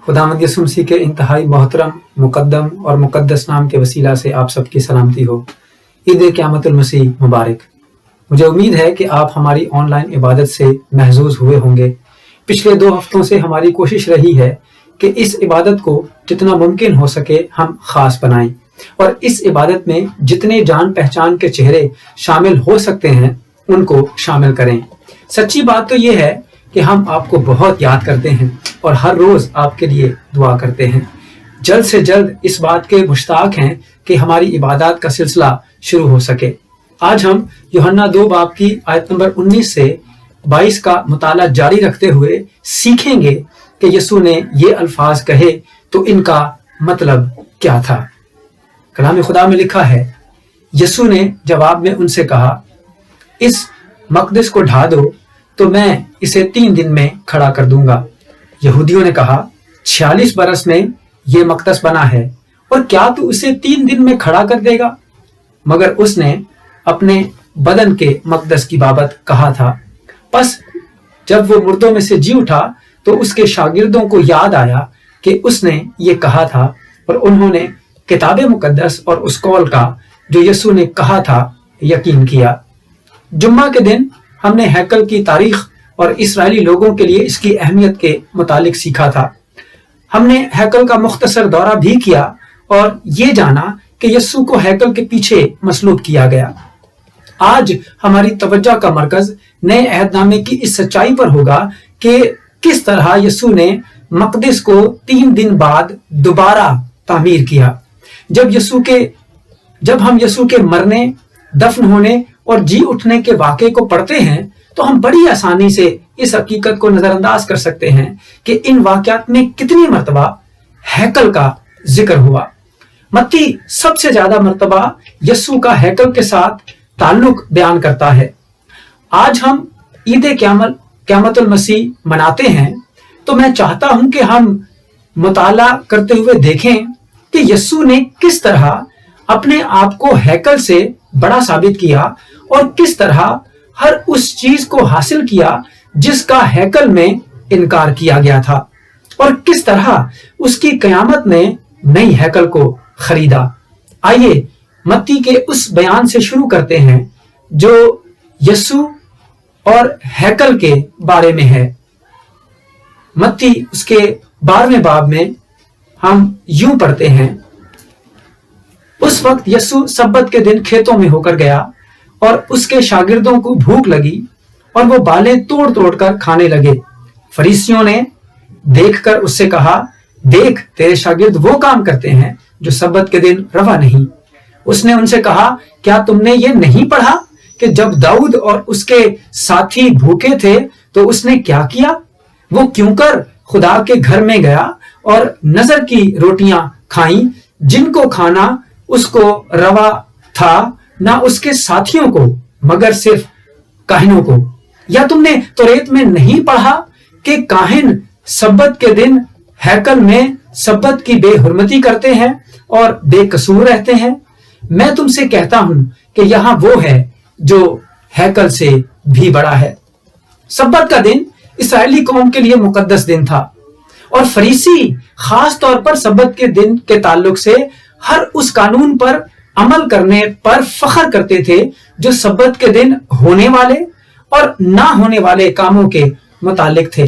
खुदावंद यीशु मसीह के इंतहाई मोहतरम मुकद्दम और मुकद्दस नाम के वसीला से आप सबकी सलामती हो। ईद क़यामतुल मसीह मुबारक। मुझे उम्मीद है कि आप हमारी ऑनलाइन इबादत से महजूज हुए होंगे। पिछले 2 हफ्तों से हमारी कोशिश रही है कि इस इबादत को जितना मुमकिन हो सके हम खास बनाएं और इस इबादत में जितने जान पहचान के चेहरे शामिल हो सकते हैं उनको शामिल करें। सच्ची बात तो ये है कि हम आपको बहुत याद करते हैं और हर रोज आपके लिए दुआ करते हैं। जल्द से जल्द इस बात के मुश्ताक हैं कि हमारी इबादत का सिलसिला शुरू हो सके। आज हम यूहन्ना 2 बाब की आयत नंबर 19 से 22 का मुताला जारी रखते हुए सीखेंगे कि यीशु ने ये अल्फाज कहे तो इनका मतलब क्या था। कलाम खुदा में लिखा है, यीशु ने जवाब में उनसे कहा, इस मकदस को ढा दो तो मैं इसे 3 दिन में खड़ा कर दूंगा। यहूदियों ने कहा, 46 बरस में ये मकदस बना है और क्या तू उसे 3 दिन में खड़ा कर देगा? मगर उसने अपने बदन के मकदस की बाबत कहा था। बस जब वो मुर्दों में से जी उठा तो उसके शागिर्दों को याद आया कि उसने ये कहा था और उन्होंने किताब मुकद्दस और उस कौल का जो यीशु ने कहा था यकीन किया। जुम्मा के दिन हमने हैकल की तारीख और इस्राएली लोगों के लिए इसकी अहमियत के मुतालिक सीखा था। हमने हैकल का मुख्तसर दौरा भी किया और ये जाना कि यीशु को हैकल के पीछे मसलूब किया गया। आज हमारी तवज्जो का मरकज नए अहदनामे की इस सच्चाई पर होगा कि किस तरह यीशु ने मकदस को 3 दिन बाद दोबारा तामीर किया। जब हम यीशु के मरने, दफन होने और जी उठने के वाक़े को पढ़ते हैं तो हम बड़ी आसानी से इस हकीकत को नजरअंदाज कर सकते हैं कि इन वाक़यात में कितनी मर्तबा हैकल का जिक्र हुआ। मत्ती सबसे ज्यादा मर्तबा यीशु का हैकल के साथ ताल्लुक बयान करता है। आज हम ईद क़यामतुल मसीह मनाते हैं तो मैं चाहता हूं कि हम मुताला करते हुए देखें कि यीशु ने किस तरह अपने आप को हैकल से बड़ा साबित किया और किस तरह हर उस चीज को हासिल किया जिसका हैकल में इनकार किया गया था और किस तरह उसकी कयामत ने नई हैकल को खरीदा। आइए मत्ती के उस बयान से शुरू करते हैं जो यीशु और हैकल के बारे में है। मत्ती उसके 12वें बाब में हम यूं पढ़ते हैं, उस वक्त यीशु सब्बत के दिन खेतों में होकर गया और उसके शागिर्दों को भूख लगी और वो बालें तोड़ तोड़ कर खाने लगे। फरीसियों ने देखकर उससे कहा, देख तेरे शागिर्द वो काम करते हैं जो सब्बत के दिन रवा नहीं। उसने उनसे कहा, क्या तुमने ये नहीं पढ़ा कि जब दाऊद और उसके साथी भूखे थे तो उसने क्या किया? वो क्यों कर खुदा के घर में गया और नजर की रोटियां खाई जिनको खाना उसको रवा था, ना उसके साथियों को मगर सिर्फ काहिनों को। या तुमने तौरात में नहीं पढ़ा कि काहिन सब्बत के दिन हैकल में सब्बत की बेहुरमती करते हैं और बेकसूर रहते हैं? मैं तुमसे कहता हूं कि यहां वो है जो हैकल से भी बड़ा है। सब्बत का दिन इस्राएली कौम के लिए मुकद्दस दिन था और फरीसी खास तौर पर सब्बत के दिन के ताल्लुक से हर उस कानून पर अमल करने पर फख्र करते थे जो सब्बत के दिन होने वाले और ना होने वाले कामों के मुतालिक थे।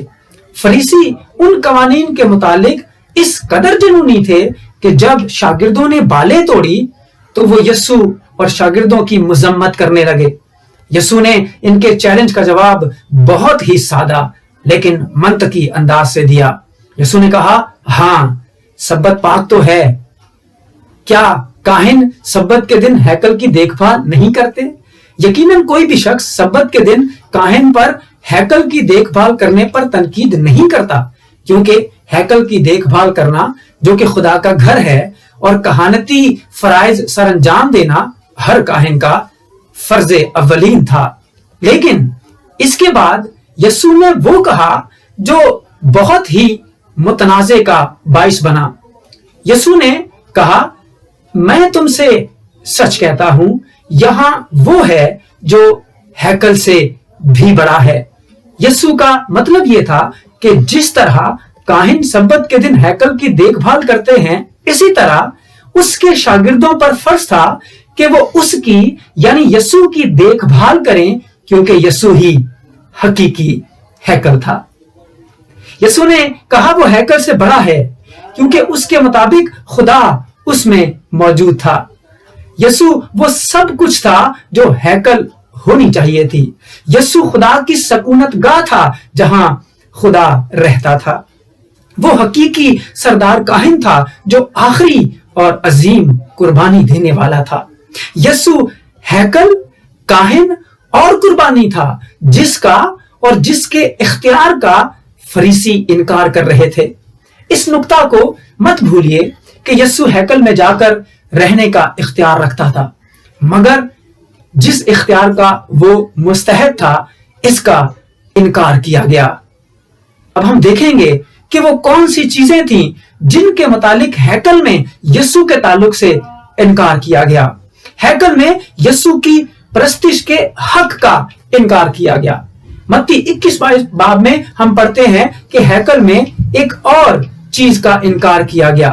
फरीसी उन कवानीन के मुतालिक इस कदर जुनूनी थे कि जब शागिर्दों ने बालें तोड़ी तो वो यीशु और शागिर्दों की मुजम्मत करने लगे। यीशु ने इनके चैलेंज का जवाब बहुत ही सादा लेकिन मंतकी अंदाज से दिया। यीशु ने कहा, हाँ सब्बत पाक तो है। क्या काहिन सब्बत के दिन हैकल की देखभाल नहीं करते? यकीनन कोई भी शख्स सब्बत के दिन काहिन पर हैकल की देखभाल करने पर तनकीद नहीं करता, क्योंकि हैकल की देखभाल करना जो कि खुदा का घर है और कहानती फराइज सरअंजाम देना हर काहिन का फर्ज अव्वलीन था। लेकिन इसके बाद यीशु ने वो कहा जो बहुत ही मुतनाज़े का बाइस बना। यीशु ने कहा, मैं तुमसे सच कहता हूं यहां वो है जो हैकल से भी बड़ा है। यीशु का मतलब यह था कि जिस तरह काहिन सब्बत के दिन हैकल की देखभाल करते हैं, इसी तरह उसके शागिर्दों पर फर्ज था कि वो उसकी यानी यीशु की देखभाल करें, क्योंकि यीशु ही हकीकी हैकल था। यीशु ने कहा वो हैकल से बड़ा है, क्योंकि उसके मुताबिक खुदा उसमें मौजूद था। यीशु वो सब कुछ था जो हैकल होनी चाहिए थी। यीशु खुदा की सकूनत गाह था, जहां खुदा रहता था। वो हकीकी सरदार काहिन था जो आखिरी और अजीम कुर्बानी देने वाला था। यीशु हैकल, काहिन और कुर्बानी था, जिसका और जिसके इख्तियार का फरीसी इनकार कर रहे थे। इस नुक्ता को मत भूलिए कि यीशु हैकल में जाकर रहने का इख्तियार रखता था, मगर जिस इख्तियार का वो मुस्तहक था, इसका इनकार किया गया। अब हम देखेंगे कि वो कौन सी चीजें थीं जिनके मुतालिक हैकल में यीशु के ताल्लुक से इनकार किया गया। हैकल में यीशु की प्रस्तिश के हक का इनकार किया गया। मत्ती 21 बाब में हम पढ़ते हैं कि हैकल में एक और चीज का इनकार किया गया।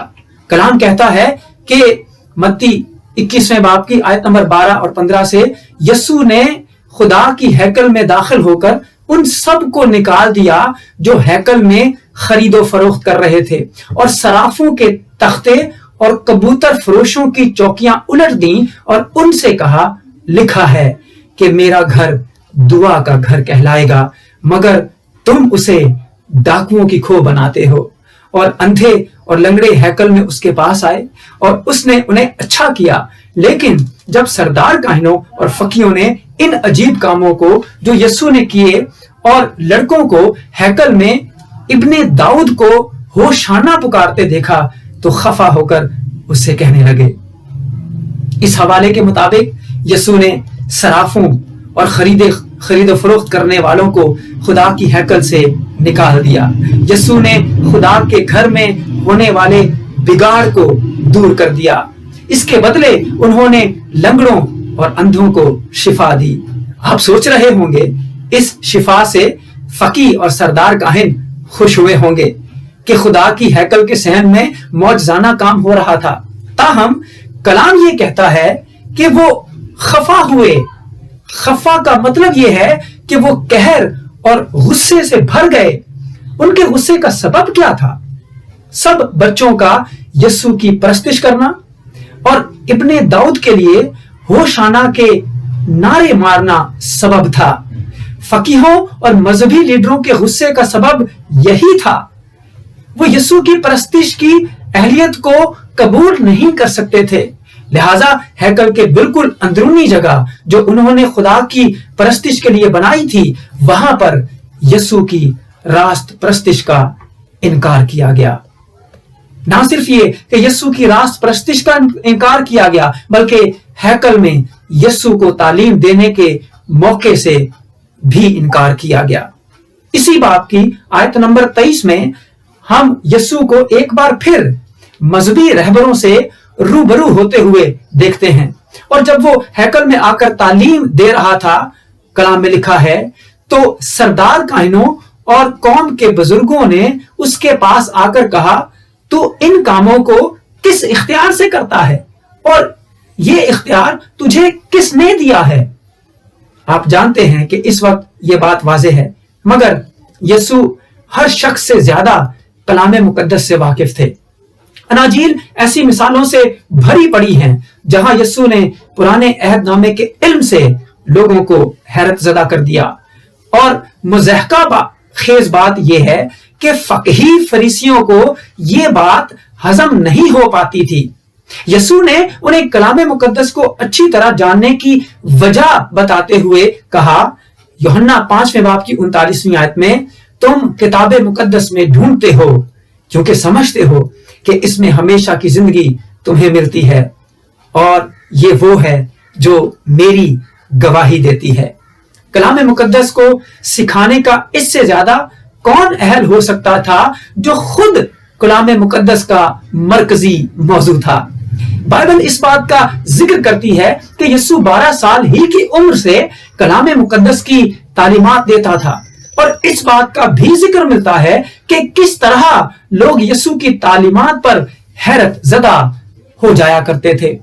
कलाम कहता है कि मत्ती 21वें बाब की आयत नंबर 12 और 15 से, यीशु ने खुदा की हैकल में दाखिल होकर उन सब को निकाल दिया जो हैकल में खरीदो फरोख्त कर रहे थे, और सराफों के तख्ते और कबूतर फरोशों की चौकियां उलट दी और उनसे कहा, लिखा है कि मेरा घर दुआ का घर कहलाएगा, मगर तुम उसे डाकुओं की खो बनाते हो। और अंधे और लंगड़े हैकल में उसके पास आए और उसने उन्हें अच्छा किया। लेकिन जब सरदार काहिनों और फकीरों ने इन अजीब कामों को जो यीशु ने किए और लड़कों को हैकल में इब्ने दाऊद को होशाना पुकारते देखा, तो खफा होकर उससे कहने लगे। इस हवाले के मुताबिक यीशु ने सराफों और खरीद फरोख्त करने वालों को खुदा की हैकल से निकाल दिया। यीशु ने खुदा के घर में होने वाले बिगाड़ को दूर कर दिया। इसके बदले उन्होंने लंगड़ों और अंधों को शिफा दी। आप सोच रहे होंगे इस शिफा से फकी और सरदार काहिन खुश हुए होंगे कि खुदा की हैकल के सहन में मौजजाना काम हो रहा था। ताहम कलाम ये कहता है कि वो खफा हुए। खफा का मतलब यह है कि वो कहर और गुस्से से भर गए। उनके गुस्से का सबब क्या था? सब बच्चों का यीशु की परस्तिश करना और इब्ने दाऊद के लिए होशाना के नारे मारना सबब था। फकीहों और मजहबी लीडरों के गुस्से का सबब यही था। वो यीशु की परस्तिश की अहलियत को कबूल नहीं कर सकते थे। लिहाजा हैकल के बिल्कुल अंदरूनी जगह जो उन्होंने खुदा की परस्तिश के लिए बनाई थी, वहां पर यीशु की रास्त परस्तिश का इनकार किया गया। ना सिर्फ ये कि यीशु की रास्त परस्तिश का इनकार किया गया, बल्कि हैकल में यीशु को तालीम देने के मौके से भी इनकार किया गया। इसी बात की आयत नंबर 23 में हम यीशु को एक बार फिर मजहबी रहबरों से रूबरू होते हुए देखते हैं। और जब वो हैकल में आकर तालीम दे रहा था, कलाम में लिखा है, तो सरदार काहिनों और कौम के बुजुर्गों ने उसके पास आकर कहा, तू इन कामों को किस इख्तियार से करता है और ये इख्तियार तुझे किसने दिया है? आप जानते हैं कि इस वक्त ये बात वाज़ेह है, मगर यीशु हर शख्स से ज्यादा कलाम मुकद्दस से वाकिफ थे। अनाजील ऐसी मिसालों से भरी पड़ी हैं जहां यीशु ने पुराने अहदनामे के इल्म से लोगों को हैरत ज़दा कर दिया। और मुज़हका खेज बात यह है कि फकीही फरीसियों को यह बात हजम नहीं हो पाती थी। यीशु ने उन्हें कलाम मुकद्दस को अच्छी तरह जानने की वजह बताते हुए कहा, यूहन्ना 5वें बाब की 39वीं आयत में, तुम किताब मुकद्दस में ढूंढते हो क्योंकि समझते हो कि इसमें हमेशा की जिंदगी तुम्हें मिलती है, और ये वो है जो मेरी गवाही देती है। कलाम मुकद्दस को सिखाने का इससे ज्यादा कौन अहल हो सकता था जो खुद कलाम मुकद्दस का मरकजी मौजू था। बाइबल इस बात का जिक्र करती है कि यीशु 12 साल ही की उम्र से कलाम मुकद्दस की तालीमात देता था और इस बात का भी जिक्र मिलता है कि किस तरह लोग यीशु की तालीमात पर हैरत ज़दा हो जाया करते थे।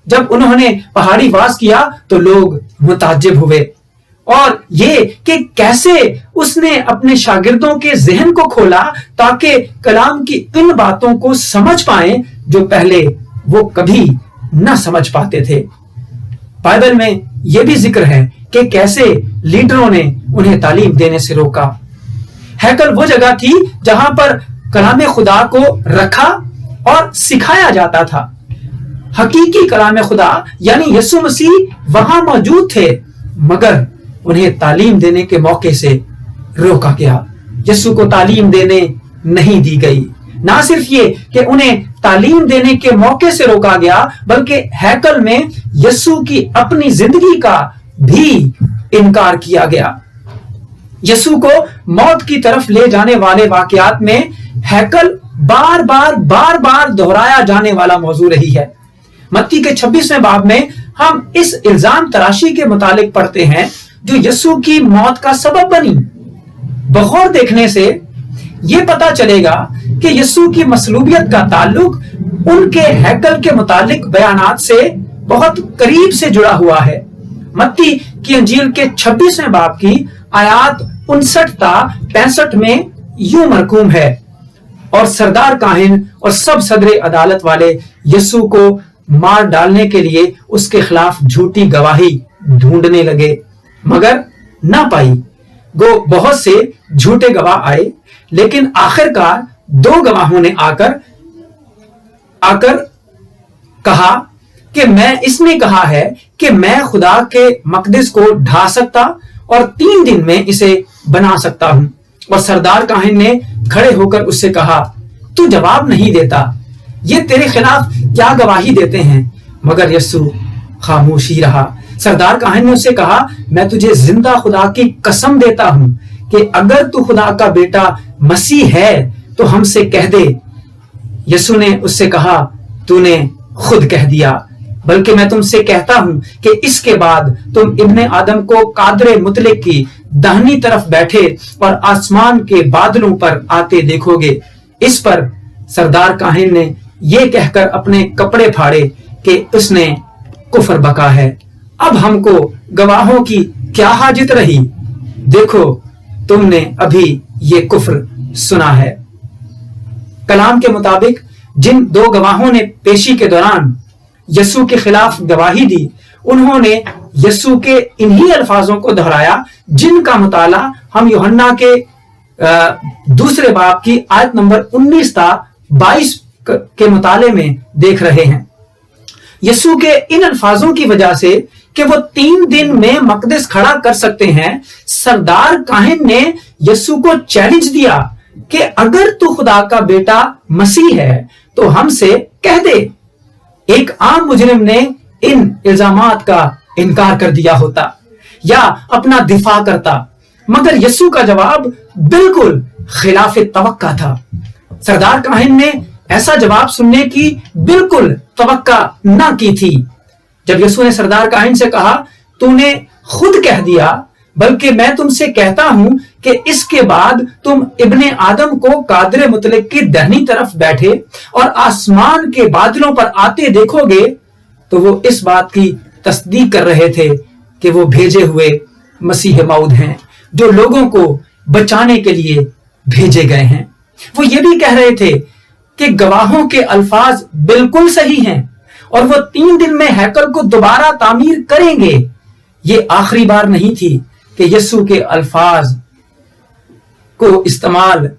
जब उन्होंने पहाड़ी वास किया तो लोग मुताज्जिब हुए, और ये कि कैसे उसने अपने शागिर्दों के ज़हन को खोला ताकि कलाम की इन बातों को समझ पाएं जो पहले वो कभी न समझ पाते थे। बाइबल में यह भी जिक्र है कि कैसे लीडरों ने उन्हें तालीम देने से रोका। हैकल वो जगह थी जहां पर कलाम खुदा को रखा और सिखाया जाता था। हकीकी कलाम खुदा यानी यीशु मसीह वहां मौजूद थे, मगर उन्हें तालीम देने के मौके से रोका गया। यीशु को तालीम देने नहीं दी गई। ना सिर्फ ये कि उन्हें तालीम देने के मौके से रोका गया, बल्कि हैकल में यीशु की अपनी जिंदगी का भी इनकार किया गया। यीशु को मौत की तरफ ले जाने वाले वाकयात में हैकल बार बार दोहराया जाने वाला मौजू रही है। मत्ती के 26वें बाब में हम इस इल्जाम तराशी के मुतालिक पढ़ते हैं जो यीशु की मौत का सबब बनी। बगौर देखने से यह पता चलेगा कि यीशु की मसलूबियत का ताल्लुक उनके हैकल के मुतालिक बयानात से बहुत करीब से जुड़ा हुआ है। मत्ती की अंजील के 26वें बाब की आयात 59 ता 65 में यूं मरकूम है, और सरदार काहिन और सब सदरे अदालत वाले यीशु को मार डालने के लिए उसके खिलाफ झूठी गवाही ढूंढने लगे, मगर ना पाई। गो बहुत से झूठे गवाह आए, लेकिन आखिरकार 2 गवाहों ने आकर कहा कि इसने कहा है कि मैं खुदा के मकदस को ढा सकता और 3 दिन में इसे बना सकता हूं। और सरदार काहिन ने खड़े होकर उससे कहा, तू जवाब नहीं देता, ये तेरे खिलाफ क्या गवाही देते हैं? मगर यीशु खामोश ही रहा। सरदार काहिन ने उससे कहा, मैं तुझे जिंदा खुदा की कसम देता हूं कि अगर तू खुदा का बेटा मसीह है तो हमसे कह दे। यीशु ने उससे कहा, तूने खुद कह दिया, बल्कि मैं तुमसे कहता हूं कि इसके बाद तुम इब्ने आदम को कादरे मुतलिक की दाहिनी तरफ बैठे और आसमान के बादलों पर आते देखोगे। इस पर सरदार काहिन ने यह कहकर अपने कपड़े फाड़े कि उसने कुफर बका है। अब हमको गवाहों की क्या हाजत रही? देखो, तुमने अभी ये कुफर सुना है। कलाम के मुताबिक जिन 2 गवाहों ने पेशी के दौरान यीशु के खिलाफ गवाही दी, उन्होंने यीशु के इन्हीं अल्फाजों को दोहराया जिनका मुताला हम यूहन्ना के 2 बाब की आयत नंबर 19 ता 22 के मुताले में देख रहे हैं। यीशु के इन अल्फाजों की वजह से कि वो 3 दिन में मकदस खड़ा कर सकते हैं, सरदार काहिन ने यीशु को चैलेंज दिया कि अगर तू खुदा का बेटा मसीह है तो हमसे कह दे। एक आम मुजरिम ने इन इल्जामात का इनकार कर दिया होता या अपना दिफा करता, मगर यीशु का जवाब बिल्कुल खिलाफ तवक्का था। सरदार काहिन ने ऐसा जवाब सुनने की बिल्कुल तवक्का ना की थी। जब यीशु ने सरदार काहिन से कहा, तूने खुद कह दिया, बल्कि मैं तुमसे कहता हूं कि इसके बाद तुम इब्ने आदम को कादरे मुतलिक की दाहिनी तरफ बैठे और आसमान के बादलों पर आते देखोगे, तो वो इस बात की तस्दीक कर रहे थे कि वो भेजे हुए मसीह मौद हैं जो लोगों को बचाने के लिए भेजे गए हैं। वो ये भी कह रहे थे कि गवाहों के अल्फाज बिल्कुल सही हैं और वो 3 दिन में हैकल को दोबारा तामीर करेंगे। ये आखिरी बार नहीं थी कि यीशु के अल्फाज को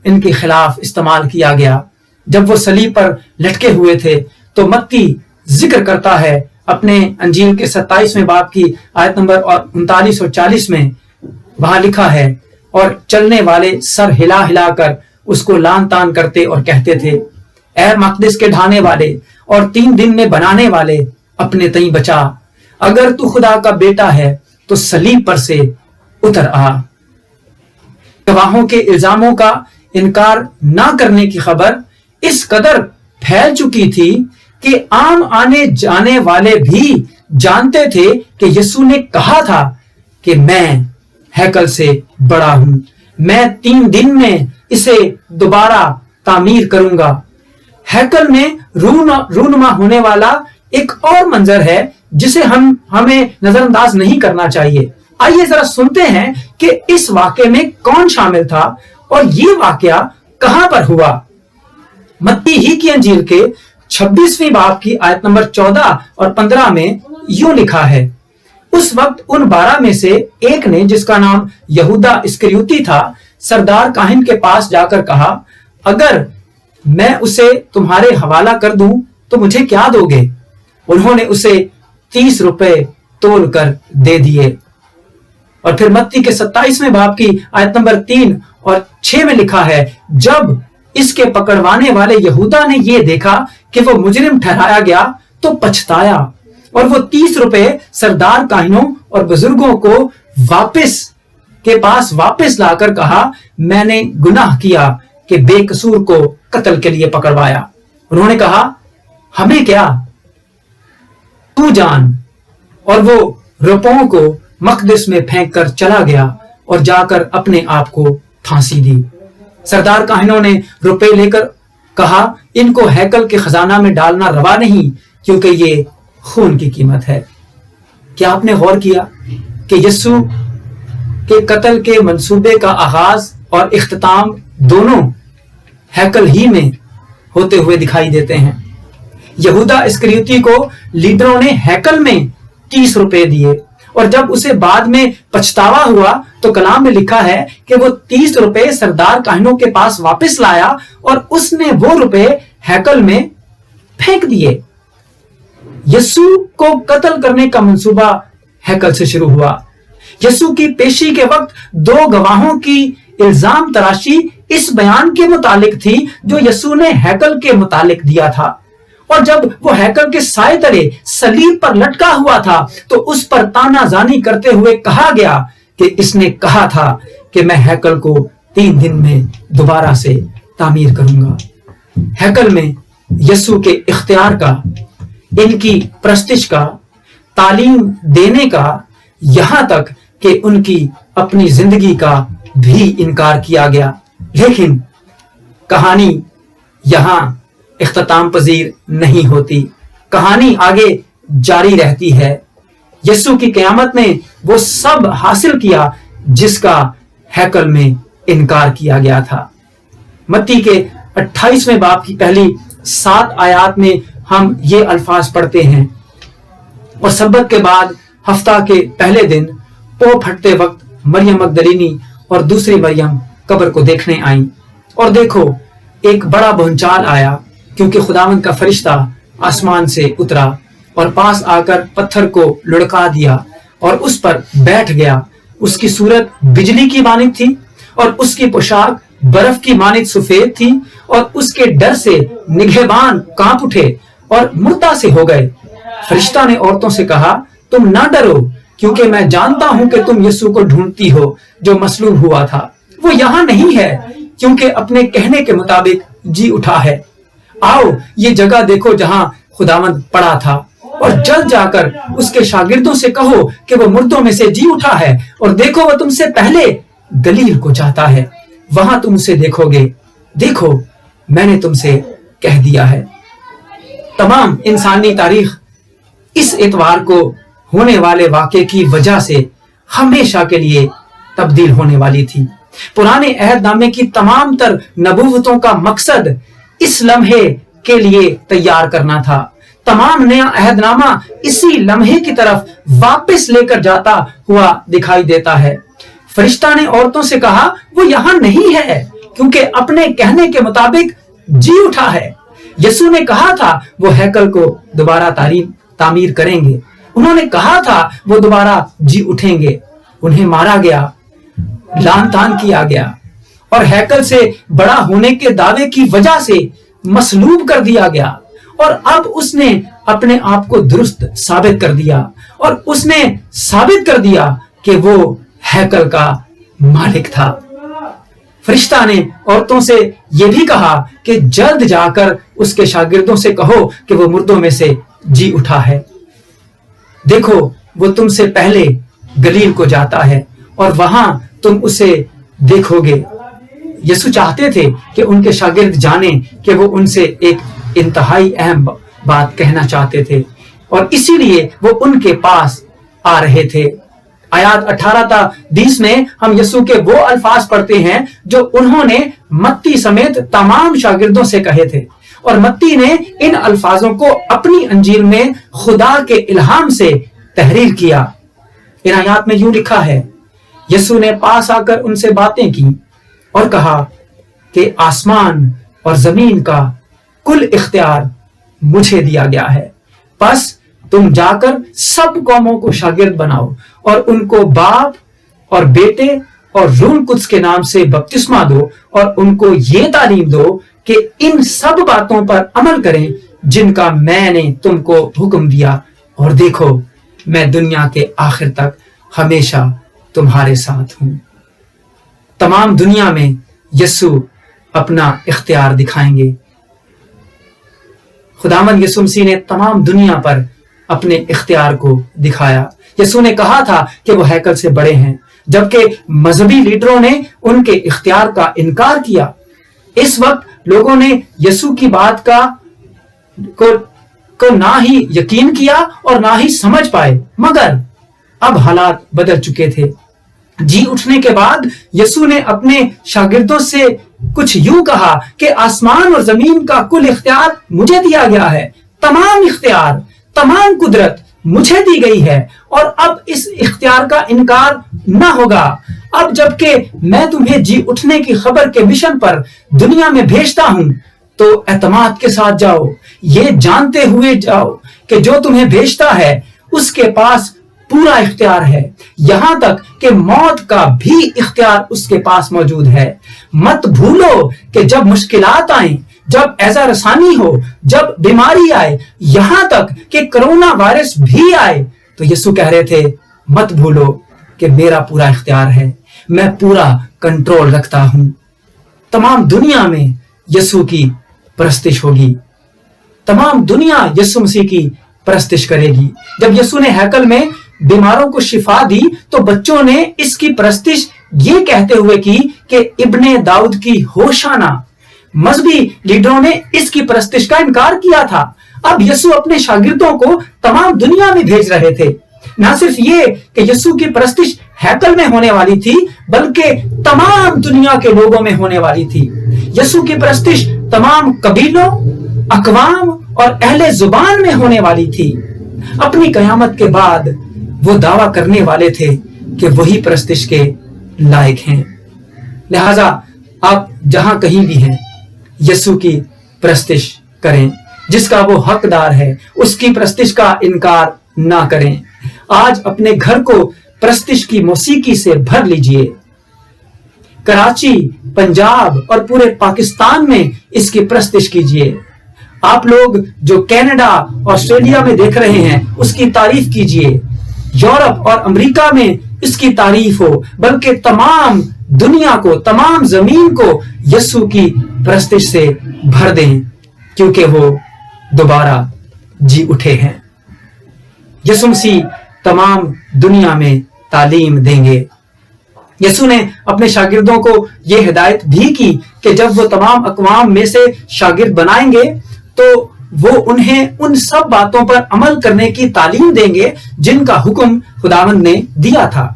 इनके खिलाफ इस्तेमाल किया गया। जब वो सलीब पर लटके हुए थे तो मत्ती जिक्र करता है अपने अंजील के 27वें बाब की आयत नंबर 39 और 40 में, वहां लिखा है, और चलने वाले सर हिला हिला कर उसको लान तान करते और कहते थे, ऐ मकदस के ढाने वाले और 3 दिन में बनाने वाले, अपने तई बचा। अगर तू खुदा का बेटा है तो सलीब पर से उतर आ। गवाहों के इल्जामों का इनकार ना करने की खबर इस कदर फैल चुकी थी कि आम आने जाने वाले भी जानते थे कि यीशु ने कहा था कि मैं हैकल से बड़ा हूं, मैं 3 दिन में इसे दोबारा तामीर करूंगा। हैकल में रूनुमा होने वाला एक और मंजर है जिसे हमें नजरअंदाज नहीं करना चाहिए। आइए जरा सुनते हैं कि इस वाकये में कौन शामिल था और ये वाकया कहां पर हुआ। मत्ती ही की अंजील के 26वीं बाब की आयत नंबर 14 और 15 में यूं लिखा है, उस वक्त उन 12 में से एक ने, जिसका नाम यहूदा इस्करियोती था, सरदार काहिन के पास जाकर कहा, अगर मैं उसे तुम्हारे हवाला कर दूं तो मुझे क्या दोगे? उन्होंने उसे 30 रुपए तोल कर दे दिए। और फिर मत्ती के 27वें बाब की आयत नंबर 3 और 6 में लिखा है, जब इसके पकड़वाने वाले यहूदा ने यह देखा कि वो मुजरिम ठहराया गया तो पछताया और वो 30 रुपए सरदार काहिनों और बुजुर्गों को वापस लाकर कहा, मैंने गुनाह किया कि बेकसूर को कत्ल के लिए पकड़वाया। उन्होंने कहा, हमें क्या, तू जान। और वो रुपयों को मकदस में फेंक कर चला गया और जाकर अपने आप को फांसी दी। सरदार काहिनों ने रुपए लेकर कहा, इनको हैकल के खजाना में डालना रवा नहीं, क्योंकि ये खून की कीमत है। क्या आपने गौर किया कि यीशु के कत्ल के मंसूबे का आगाज और इख्तिताम दोनों हैकल ही में होते हुए दिखाई देते हैं। यहूदा इस्करियोती को लीडरों ने हैकल में 30 रुपए दिए और जब उसे बाद में पछतावा हुआ तो कलाम में लिखा है कि वो 30 रुपए सरदार काहिनों के पास वापस लाया और उसने वो रुपए हैकल में फेंक दिए। यीशु को कत्ल करने का मंसूबा हैकल से शुरू हुआ। यीशु की पेशी के वक्त 2 गवाहों की इल्जाम तराशी इस बयान के मुतालिक थी जो यीशु ने हैकल के मुतालिक दिया था। और जब वो हैकल के साए तले सलीब पर लटका हुआ था तो उस पर तानाजानी करते हुए कहा गया कि इसने कहा था कि मैं हैकल को 3 दिन में दोबारा से तामीर करूंगा। हैकल में यीशु के इख्तियार का, इनकी प्रस्तिश का, तालीम देने का, यहां तक कि उनकी अपनी जिंदगी का भी इनकार किया गया। लेकिन कहानी यहां इख्तिताम पजीर नहीं होती, कहानी आगे जारी रहती है। यीशु की क़यामत ने वो सब हासिल किया जिसका हैकल में इनकार किया गया था। मत्ती के 28वें बाब की पहली 7 आयत में हम ये अल्फाज पढ़ते हैं, और सब्बत के बाद हफ्ता के पहले दिन पो फटते वक्त मरियम मगदलीनी और दूसरी मरियम कब्र को देखने आई, और देखो एक बड़ा भूचाल आया, क्योंकि खुदावंद का फरिश्ता आसमान से उतरा और पास आकर पत्थर को लुढ़का दिया और उस पर बैठ गया। उसकी सूरत बिजली की मानित थी और उसकी पोशाक बर्फ की मानित सफेद थी, और उसके डर से निगहबान कांप उठे और मुर्दा से हो गए। फरिश्ता ने औरतों से कहा, तुम ना डरो, क्योंकि मैं जानता हूं कि तुम यीशु को ढूंढती हो जो मसलूब हुआ था। वो यहां नहीं है, क्योंकि अपने कहने के मुताबिक जी उठा है। आओ ये जगह देखो जहां खुदावंद पड़ा था, और जल्द जाकर उसके शागिर्दों से कहो कि वो मुर्दों में से जी उठा है, और देखो वो तुमसे पहले गलील को जाता है, वहां तुम उसे देखोगे। देखो मैंने तुमसे कह दिया है। तमाम इंसानी तारीख इस इतवार को होने वाले वाक़े की वजह से हमेशा के लिए तब्दील होने वाली थी। पुराने अहदनामे की तमाम तर नबूवतों का मकसद इस लम्हे के लिए तैयार करना था। तमाम नया अहदनामा इसी लम्हे की तरफ वापस लेकर जाता हुआ दिखाई देता है। फरिश्ता ने औरतों से कहा, वो यहां नहीं है, क्योंकि अपने कहने के मुताबिक जी उठा है। यीशु ने कहा था वो हैकल को दोबारा तामीर करेंगे। उन्होंने कहा था वो दोबारा जी उठेंगे। उन्हें मारा गया, लान तान किया गया, और हैकल से बड़ा होने के दावे की वजह से मसलूब कर दिया गया, और अब उसने अपने आप को दुरुस्त साबित कर दिया, और उसने साबित कर दिया कि वो हैकल का मालिक था। फरिश्ता ने औरतों से यह भी कहा कि जल्द जाकर उसके शागिर्दों से कहो कि वो मुर्दों में से जी उठा है। देखो वो तुमसे पहले गलील को जाता है, और वहां तुम उसे देखोगे। यसु चाहते थे कि उनके शागिर्द जाने कि वो उनसे एक इंतहाई अहम बात कहना चाहते थे और इसीलिए वो उनके पास आ रहे थे। आयत 18-20 में हम यसु के वो अल्फाज पढ़ते हैं जो उन्होंने मत्ती समेत तमाम शागिर्दों से कहे थे और मत्ती ने इन अल्फाजों को अपनी अंजील में खुदा के इल्हाम से तहरीर किया। इन आयत में यूं लिखा है, यसु ने पास आकर उनसे बातें की और कहा कि आसमान और जमीन का कुल इख्तियार मुझे दिया गया है, बस तुम जाकर सब कौमों को शागिर्द बनाओ और उनको बाप और बेटे और रूह कुद्स के नाम से बपतिस्मा दो और उनको ये तालीम दो कि इन सब बातों पर अमल करें जिनका मैंने तुमको हुक्म दिया, और देखो मैं दुनिया के आखिर तक हमेशा तुम्हारे साथ हूं। तमाम दुनिया में यसु अपना इख्तियार दिखाएंगे। खुदावंद यीशु मसीह ने तमाम दुनिया पर अपने इख्तियार को दिखाया। यसु ने कहा था कि वो हैकल से बड़े हैं, जबकि मजहबी लीडरों ने उनके इख्तियार का इनकार किया। इस वक्त लोगों ने यसु की बात को ना ही यकीन किया और ना ही समझ पाए, मगर अब हालात बदल चुके थे। जी उठने के बाद यसु ने अपने शागिर्दों से कुछ यूं कहा कि आसमान और जमीन का कुल इख्तियार मुझे दिया गया है, तमाम इख्तियार, तमाम कुदरत मुझे दी गई है और अब इस इख्तियार का इनकार ना होगा। अब जबकि मैं तुम्हें जी उठने की खबर के मिशन पर दुनिया में भेजता हूं, तो एतमाद के साथ जाओ, ये जानते हुए जाओ कि जो तुम्हें भेजता है उसके पास पूरा इख्तियार है, यहां तक कि मौत का भी इख्तियार उसके पास मौजूद है। मत भूलो कि जब मुश्किलात आए, जब ऐसा रसानी हो, जब बीमारी आए, यहां तक कि कोरोना वायरस भी आए, तो यीशु कह रहे थे मत भूलो कि मेरा पूरा इख्तियार है, मैं पूरा कंट्रोल रखता हूं। तमाम दुनिया में यीशु की परस्तिश होगी, तमाम दुनिया यीशु मसीह की परस्तिश करेगी। जब यीशु ने हैकल में बीमारों को शिफा दी तो बच्चों ने इसकी परस्तिश ये कहते हुए की कि इब्ने दाऊद की होशाना। मजहबी लीडरों ने इसकी परस्तिश का इनकार किया था। अब यीशु अपने शागिर्दों को तमाम दुनिया में भेज रहे थे। ना सिर्फ ये कि यीशु की परस्तिश हैकल में होने वाली थी, बल्कि तमाम दुनिया के लोगों में होने वाली थी। यीशु की परस्तिश तमाम कबीलों, अकवाम और अहले जुबान में होने वाली थी। अपनी कयामत के बाद वो दावा करने वाले थे कि वही परस्तिश के लायक हैं। लिहाजा आप जहां कहीं भी हैं, यीशु की परस्तिश करें। जिसका वो हकदार है उसकी परस्तिश का इनकार ना करें। आज अपने घर को परस्तिश की मौसीकी से भर लीजिए। कराची, पंजाब और पूरे पाकिस्तान में इसकी परस्तिश कीजिए। आप लोग जो कनाडा, ऑस्ट्रेलिया में देख रहे हैं, उसकी तारीफ कीजिए। यूरोप और अमेरिका में इसकी तारीफ हो, बल्कि तमाम दुनिया को, तमाम जमीन को यीशु की परस्तिश से भर दें, क्योंकि वो दोबारा जी उठे हैं। यीशु मसीह तमाम दुनिया में तालीम देंगे। यीशु ने अपने शागिर्दों को यह हिदायत भी की कि जब वो तमाम अक़वाम में से शागिर्द बनाएंगे तो वो उन्हें उन सब बातों पर अमल करने की तालीम देंगे जिनका हुक्म खुदावंद ने दिया था।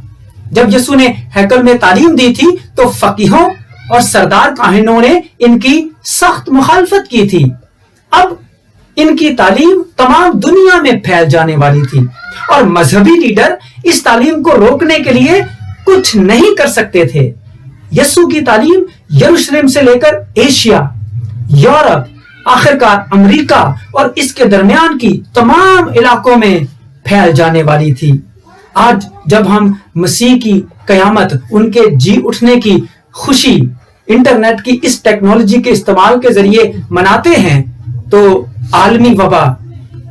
जब यीशु ने हैकल में तालीम दी थी तो फकीहों और सरदार काहिनों ने इनकी सख्त मुखालफत की थी। अब इनकी तालीम तमाम दुनिया में फैल जाने वाली थी और मजहबी लीडर इस तालीम को रोकने के लिए कुछ नहीं कर सकते थे। यीशु की तालीम यरूशलेम से लेकर एशिया, यूरोप, आखिरकार अमेरिका और इसके दरमियान की तमाम इलाकों में फैल जाने वाली थी। आज जब हम मसीह की कयामत, उनके जी उठने की खुशी इंटरनेट की इस टेक्नोलॉजी के इस्तेमाल के जरिए मनाते हैं, तो आलमी वबा,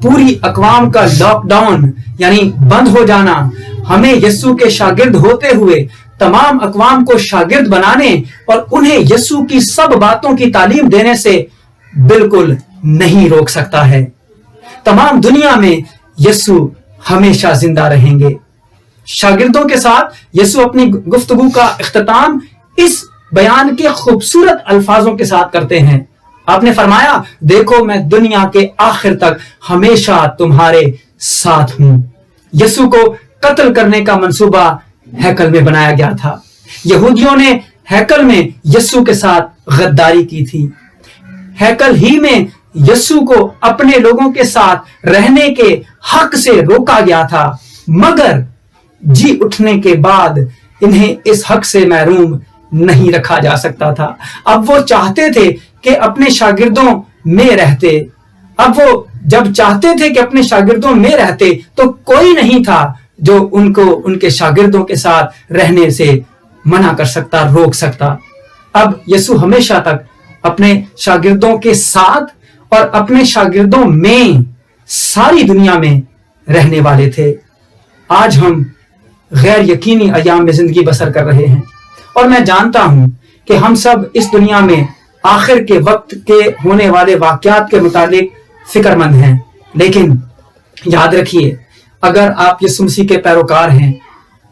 पूरी अक़वाम का लॉकडाउन यानी बंद हो जाना, हमें यीशु के शागिर्द होते हुए तमाम अक़वाम को शागिर्द बनाने और उन्हें यीशु की सब बातों की तालीम देने से बिल्कुल नहीं रोक सकता है। तमाम दुनिया में यीशु हमेशा जिंदा रहेंगे। शागिर्दों के साथ यीशु अपनी गुफ्तगू का इख्तिताम इस बयान के खूबसूरत अल्फाजों के साथ करते हैं। आपने फरमाया, देखो मैं दुनिया के आखिर तक हमेशा तुम्हारे साथ हूं। यसू को कत्ल करने का मंसूबा हैकल में बनाया गया था। यहूदियों ने हैकल में यसू के साथ गद्दारी की थी। हैकल ही में यसू को अपने लोगों के साथ रहने के हक से रोका गया था, मगर जी उठने के बाद इन्हें इस हक से महरूम नहीं रखा जा सकता था। अब वो चाहते थे कि अपने शागिर्दों में रहते। अब वो जब चाहते थे कि अपने शागिर्दों में रहते तो कोई नहीं था जो उनको उनके शागिर्दों के साथ रहने से मना कर सकता, रोक सकता। अब यसू हमेशा तक अपने शागिर्दों के साथ और अपने शागिर्दों में सारी दुनिया में रहने वाले थे। आज हम गैर यकीनी अयाम में जिंदगी बसर कर रहे हैं और मैं जानता हूं कि हम सब इस दुनिया में आखिर के वक्त के होने वाले वाकयात के मुतालिक फिक्रमंद हैं। लेकिन याद रखिए, अगर आप यीशु मसीह के पैरोकार हैं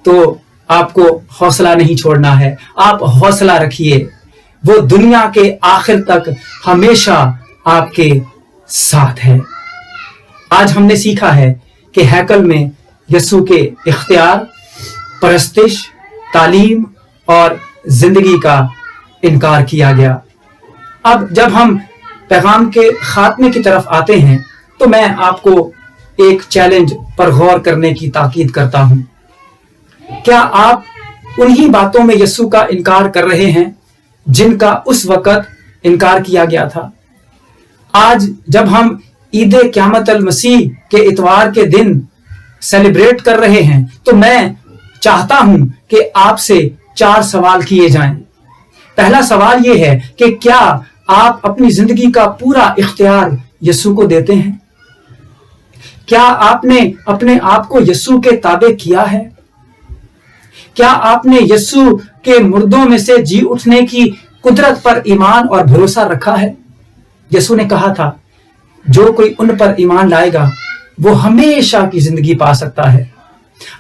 तो आपको हौसला नहीं छोड़ना है। आप हौसला रखिए, वो दुनिया के आखिर तक हमेशा आपके साथ है। आज हमने सीखा है कि हैकल में यीशु के इख्तियार, परस्तिश, तालीम और जिंदगी का इनकार किया गया। अब जब हम पैगाम के खात्मे की तरफ आते हैं तो मैं आपको एक चैलेंज पर गौर करने की ताकीद करता हूं। क्या आप उन्हीं बातों में यीशु का इनकार कर रहे हैं जिनका उस वक्त इनकार किया गया था? आज जब हम ईद क़यामत अल मसीह के इतवार के दिन सेलिब्रेट कर रहे हैं तो मैं चाहता हूं कि आपसे 4 सवाल किए जाएं। पहला सवाल यह है कि क्या आप अपनी जिंदगी का पूरा इख्तियार यीशु को देते हैं? क्या आपने अपने आप को यीशु के ताबे किया है? क्या आपने यीशु के मुर्दों में से जी उठने की कुदरत पर ईमान और भरोसा रखा है? यीशु ने कहा था, जो कोई उन पर ईमान लाएगा वो हमेशा की जिंदगी पा सकता है।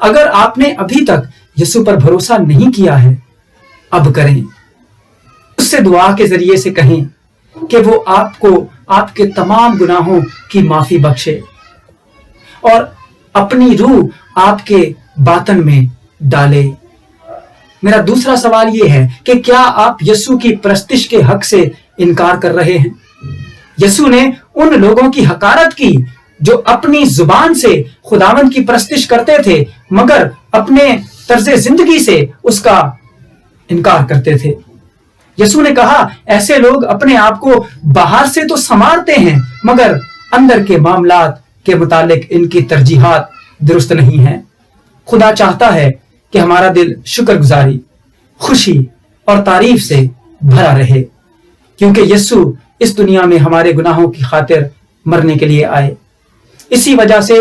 अगर आपने अभी तक यीशु पर भरोसा नहीं किया है, अब करें। उससे दुआ के जरिए से कहें कि वो आपको आपके तमाम गुनाहों की माफी बख्शे और अपनी रूह आपके बातन में डाले। मेरा दूसरा सवाल यह है कि क्या आप यीशु की परस्तिश के हक से इनकार कर रहे हैं? यीशु ने उन लोगों की हकारत की जो अपनी जुबान से खुदावंद की परस्तिश करते थे मगर अपने तर्ज जिंदगी से उसका इनकार करते थे। यीशु ने कहा, ऐसे लोग अपने आप को बाहर से तो संवारते हैं मगर अंदर के मामलात के मुतालिक इनकी तरजीहात दुरुस्त नहीं है। खुदा चाहता है कि हमारा दिल शुक्रगुजारी, खुशी और तारीफ से भरा रहे, क्योंकि यीशु इस दुनिया में हमारे गुनाहों की खातिर मरने के लिए आए। इसी वजह से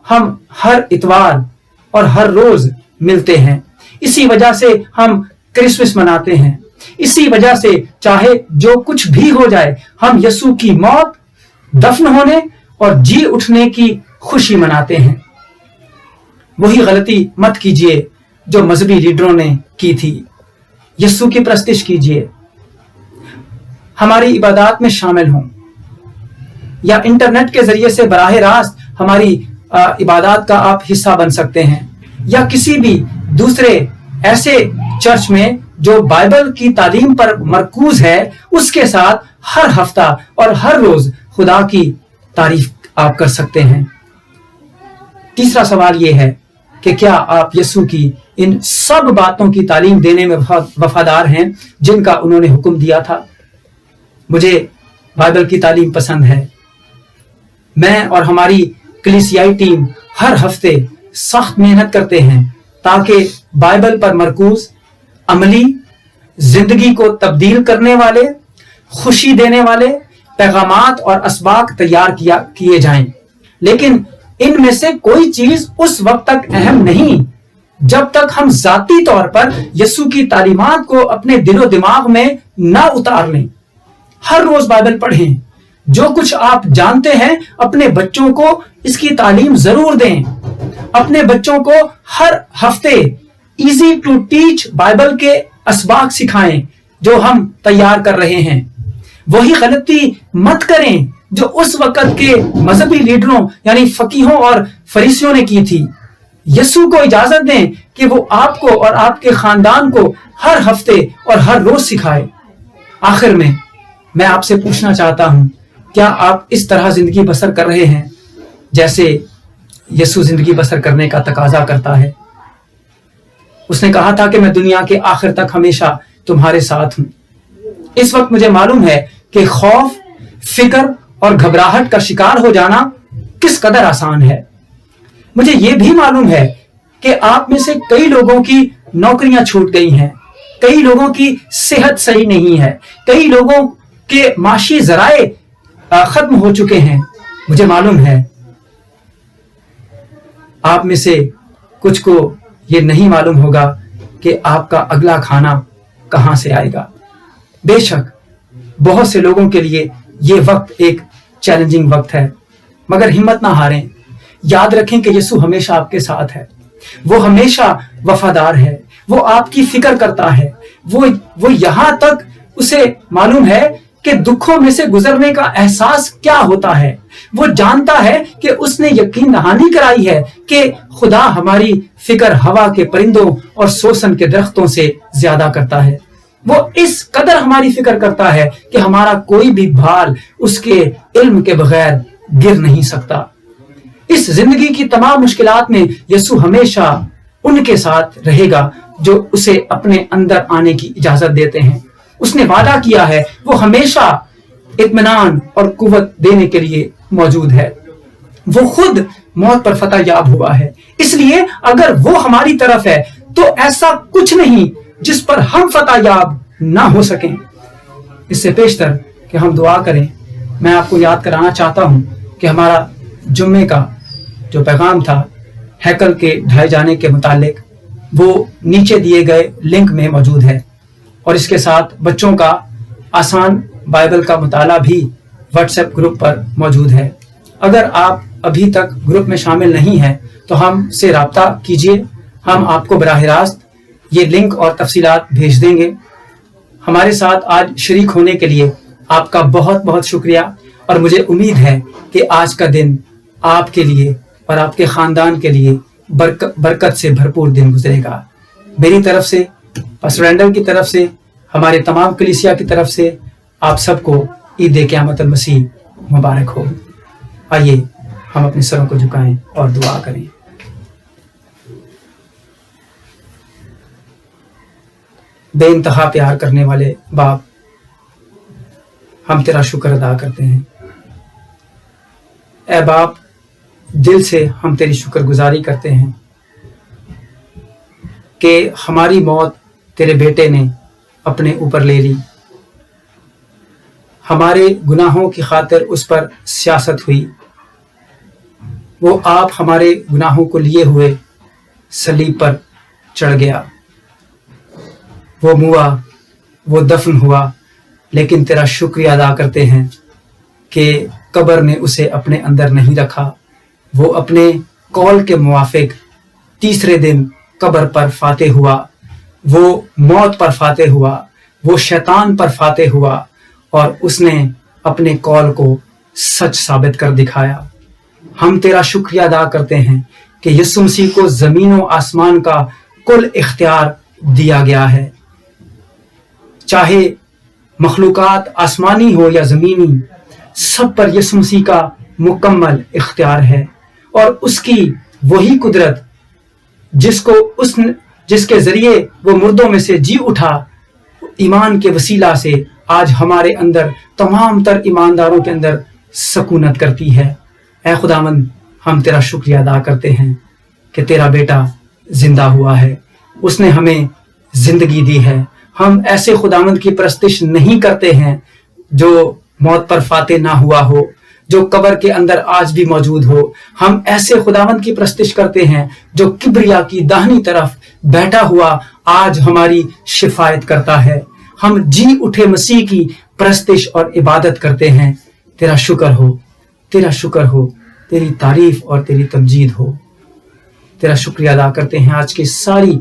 हम हर इतवार और हर रोज मिलते हैं। इसी वजह से हम क्रिसमस मनाते हैं। इसी वजह से चाहे जो कुछ भी हो जाए, हम यीशु की मौत, दफन होने और जी उठने की खुशी मनाते हैं। वही गलती मत कीजिए जो मजहबी लीडरों ने की थी। यीशु की परस्तिश कीजिए, हमारी इबादत में शामिल हों या इंटरनेट के जरिए से बराह रास्त हमारी इबादत का आप हिस्सा बन सकते हैं, या किसी भी दूसरे ऐसे चर्च में जो बाइबल की तालीम पर मरकूज है उसके साथ हर हफ्ता और हर रोज खुदा की तारीफ आप कर सकते हैं। तीसरा सवाल यह है कि क्या आप यीशु की इन सब बातों की तालीम देने में वफादार हैं जिनका उन्होंने हुक्म दिया था? मुझे बाइबल की तालीम पसंद है। मैं और हमारी कलीसियाई टीम हर हफ्ते सख्त मेहनत करते हैं ताकि बाइबल पर मरकूज, अमली, जिंदगी को तब्दील करने वाले, खुशी देने वाले पैगामात और असबाक तैयार किए जाएं। लेकिन इनमें से कोई चीज उस वक्त तक अहम नहीं जब तक हम जाती तौर पर यीशु की तालीमात को अपने दिलो दिमाग में ना उतार लें। हर रोज बाइबल पढ़ें। जो कुछ आप जानते हैं अपने बच्चों को इसकी तालीम जरूर दें। अपने बच्चों को हर हफ्ते इजी टू टीच बाइबल के اسباق سکھائیں جو ہم تیار کر رہے ہیں. وہی غلطی مت کریں جو اس وقت کے مذہبی لیڈروں یعنی فقیہوں اور فریسیوں نے کی تھی. یسوع کو اجازت دیں کہ وہ آپ کو اور آپ کے خاندان کو ہر ہفتے اور ہر روز سکھائے. آخر میں آپ سے پوچھنا چاہتا ہوں، کیا آپ اس طرح زندگی بسر کر رہے ہیں جیسے یسوع زندگی بسر کرنے کا تقاضا کرتا ہے؟ اس نے کہا تھا کہ میں دنیا کے آخر تک ہمیشہ تمہارے ساتھ ہوں. اس وقت مجھے معلوم ہے کہ خوف، فکر اور گھبراہٹ کا شکار ہو جانا کس قدر آسان ہے. مجھے یہ بھی معلوم ہے کہ آپ میں سے کئی لوگوں کی نوکریاں چھوٹ گئی ہیں، کئی لوگوں کی صحت صحیح نہیں ہے، کئی لوگوں کے معاشی ذرائع ختم ہو چکے ہیں. مجھے معلوم ہے آپ میں سے کچھ کو یہ نہیں معلوم ہوگا کہ آپ کا اگلا کھانا کہاں سے آئے گا. بے شک بہت سے لوگوں کے لیے یہ وقت ایک چیلنجنگ وقت ہے، مگر ہمت نہ ہاریں. یاد رکھیں کہ یسوع ہمیشہ آپ کے ساتھ ہے، وہ ہمیشہ وفادار ہے، وہ آپ کی فکر کرتا ہے. وہ یہاں تک اسے معلوم ہے کہ دکھوں میں سے گزرنے کا احساس کیا ہوتا ہے. وہ جانتا ہے کہ اس نے یقین دہانی کرائی ہے کہ خدا ہماری فکر ہوا کے پرندوں اور سوسن کے درختوں سے زیادہ کرتا ہے. وہ اس قدر ہماری فکر کرتا ہے کہ ہمارا کوئی بھی بھال اس کے علم کے بغیر گر نہیں سکتا. اس زندگی کی تمام مشکلات میں یسوع ہمیشہ ان کے ساتھ رہے گا جو اسے اپنے اندر آنے کی اجازت دیتے ہیں. اس نے وعدہ کیا ہے وہ ہمیشہ اطمینان اور قوت دینے کے لیے موجود ہے. وہ خود موت پر فتح یاب ہوا ہے، اس لیے اگر وہ ہماری طرف ہے تو ایسا کچھ نہیں جس پر ہم فتح یاب نہ ہو سکیں. اس سے پیشتر کہ ہم دعا کریں، میں آپ کو یاد کرانا چاہتا ہوں کہ ہمارا جمعے کا جو پیغام تھا ہیکل کے ڈھائے جانے کے متعلق وہ نیچے دیے گئے لنک میں موجود ہے، اور اس کے ساتھ بچوں کا آسان بائبل کا مطالعہ بھی واٹس ایپ گروپ پر موجود ہے. اگر آپ ابھی تک گروپ میں شامل نہیں ہیں تو ہم سے رابطہ کیجیے، ہم آپ کو براہ راست یہ لنک اور تفصیلات بھیج دیں گے. ہمارے ساتھ آج شریک ہونے کے لیے آپ کا بہت بہت شکریہ، اور مجھے امید ہے کہ آج کا دن آپ کے لیے اور آپ کے خاندان کے لیے برکت سے بھرپور دن گزرے گا. میری طرف سے، پاسٹر رینڈل کی طرف سے، ہمارے تمام کلیسیا کی طرف سے آپ سب کو عید قیامت المسیح مبارک ہو. آئیے ہم اپنے سروں کو جھکائیں اور دعا کریں. بے انتہا پیار کرنے والے باپ، ہم تیرا شکر ادا کرتے ہیں. اے باپ، دل سے ہم تیری شکر گزاری کرتے ہیں کہ ہماری موت تیرے بیٹے نے اپنے اوپر لے لی. ہمارے گناہوں کی خاطر اس پر سیاست ہوئی. وہ آپ ہمارے گناہوں کو لیے ہوئے صلیب پر چڑھ گیا. وہ موا، وہ دفن ہوا، لیکن تیرا شکریہ ادا کرتے ہیں کہ قبر نے اسے اپنے اندر نہیں رکھا. وہ اپنے قول کے موافق تیسرے دن قبر پر فاتح ہوا. وہ موت پر فاتح ہوا، وہ شیطان پر فاتح ہوا، اور اس نے اپنے قول کو سچ ثابت کر دکھایا. ہم تیرا شکریہ ادا کرتے ہیں کہ یسوع مسیح کو زمین و آسمان کا کل اختیار دیا گیا ہے. چاہے مخلوقات آسمانی ہو یا زمینی، سب پر یسوع مسیح کا مکمل اختیار ہے. اور اس کی وہی قدرت جس کے ذریعے وہ مردوں میں سے جی اٹھا، ایمان کے وسیلہ سے آج ہمارے اندر، تمام تر ایمانداروں کے اندر سکونت کرتی ہے. اے خداوند، ہم تیرا شکریہ ادا کرتے ہیں کہ تیرا بیٹا زندہ ہوا ہے، اس نے ہمیں زندگی دی ہے. ہم ایسے خداوند کی پرستش نہیں کرتے ہیں جو موت پر فاتح نہ ہوا ہو، جو قبر کے اندر آج بھی موجود ہو. ہم ایسے خداوند کی پرستش کرتے ہیں جو کبریا کی داہنی طرف بیٹھا ہوا آج ہماری شفاعت کرتا ہے. ہم جی اٹھے مسیح کی پرستش اور عبادت کرتے ہیں. تیرا شکر ہو، تیرا شکر ہو، تیری تعریف اور تیری تمجید ہو. تیرا شکریہ ادا کرتے ہیں آج کی ساری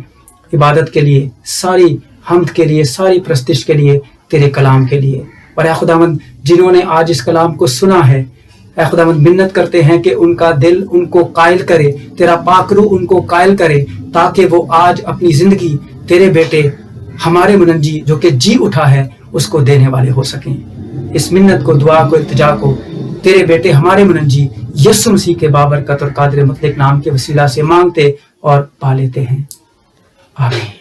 عبادت کے لیے، ساری حمد کے لیے، ساری پرستش کے لیے تیرے کلام کے لیے۔ اور اے خداوند جنہوں نے آج اس کلام کو سنا ہے، اے خداوند منت کرتے ہیں کہ ان کا دل ان کو قائل کرے، تیرا پاک روح ان کو قائل کرے، تاکہ وہ آج اپنی زندگی تیرے بیٹے ہمارے منجی جو کہ جی اٹھا ہے اس کو دینے والے ہو سکیں۔ اس منت کو، دعا کو، التجا کو تیرے بیٹے ہمارے منجی یسوع مسیح کے بابرکت اور قادر مطلق نام کے وسیلہ سے مانگتے اور پا لیتے ہیں، آمین۔